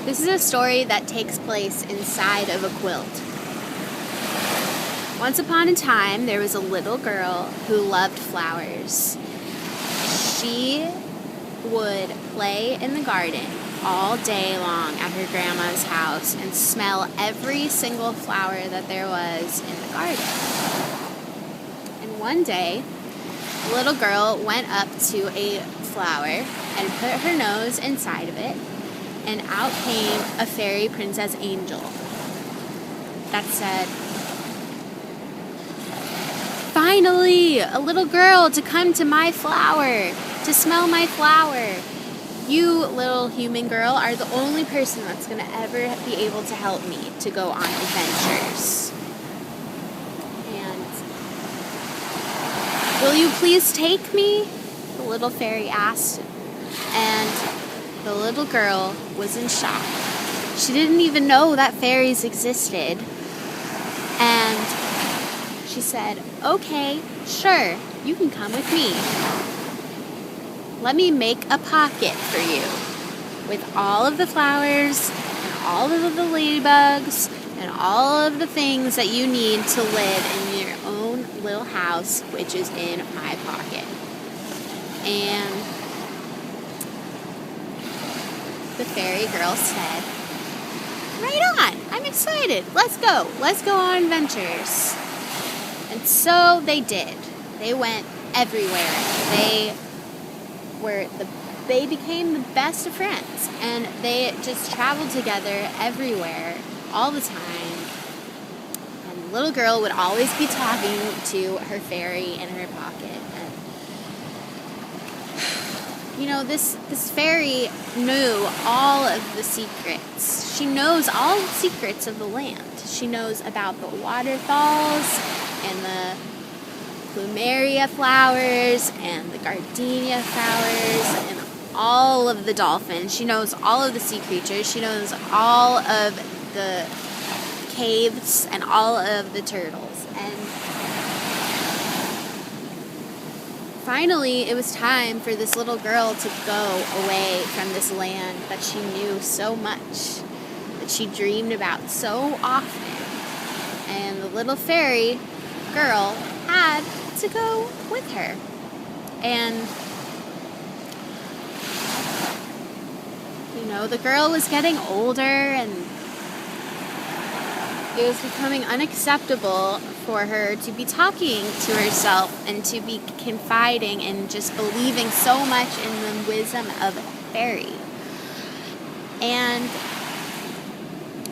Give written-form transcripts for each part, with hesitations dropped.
This is a story that takes place inside of a quilt. Once upon a time, there was a little girl who loved flowers. She would play in the garden all day long at her grandma's house and smell every single flower that there was in the garden. And one day, the little girl went up to a flower and put her nose inside of it, and out came a fairy princess angel that said, "Finally, a little girl to come to my flower, to smell my flower. You, little human girl, are the only person that's going to ever be able to help me to go on adventures. And will you please take me?" the little fairy asked. And the little girl was in shock. She didn't even know that fairies existed. And she said, "Okay, sure, you can come with me. Let me make a pocket for you with all of the flowers and all of the ladybugs and all of the things that you need to live in your own little house, which is in my pocket." And the fairy girl said, "Right on, I'm excited. Let's go on adventures." And so they did. They went everywhere. They became the best of friends, and they just traveled together everywhere all the time. And the little girl would always be talking to her fairy in her pocket. And this fairy knew all of the secrets. She knows all the secrets of the land. She knows about the waterfalls and the plumeria flowers and the gardenia flowers and all of the dolphins. She knows all of the sea creatures. She knows all of the caves and all of the turtles. And finally, it was time for this little girl to go away from this land that she knew so much, that she dreamed about so often. And the little fairy girl had to go with her. And the girl was getting older, and it was becoming unacceptable for her to be talking to herself and to be confiding and just believing so much in the wisdom of a fairy. And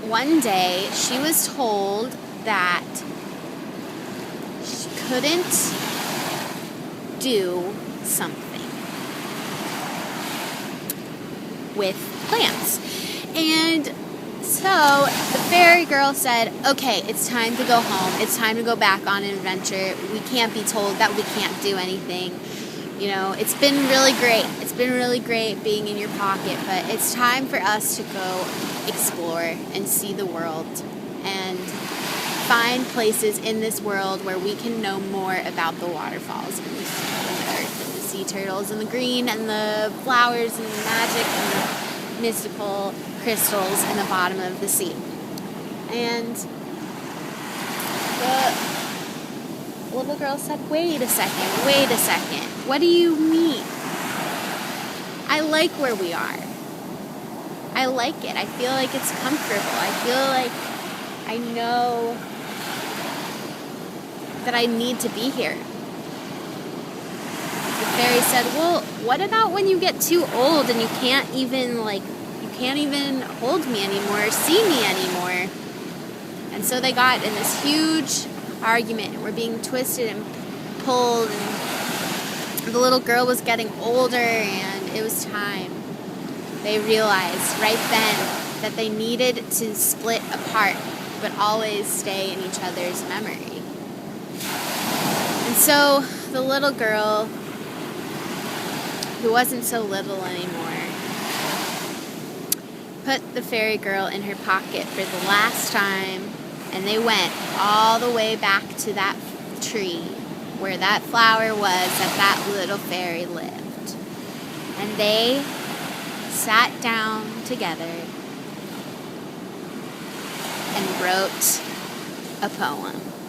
one day she was told that she couldn't do something with plants. And so the fairy girl said, "Okay, it's time to go home. It's time to go back on an adventure. We can't be told that we can't do anything. It's been really great. It's been really great being in your pocket, but it's time for us to go explore and see the world and find places in this world where we can know more about the waterfalls and the earth and the sea turtles and the green and the flowers and the magic and the mystical crystals in the bottom of the sea." And the little girl said, wait a second. What do you mean? I like where we are. I like it. I feel like it's comfortable. I feel like I know that I need to be here. The fairy said, "Well, what about when you get too old and you can't even hold me anymore or see me anymore?" And so they got in this huge argument and were being twisted and pulled, and the little girl was getting older, and it was time. They realized right then that they needed to split apart but always stay in each other's memory. And so the little girl, who wasn't so little anymore, put the fairy girl in her pocket for the last time, and they went all the way back to that tree where that flower was that little fairy lived. And they sat down together and wrote a poem.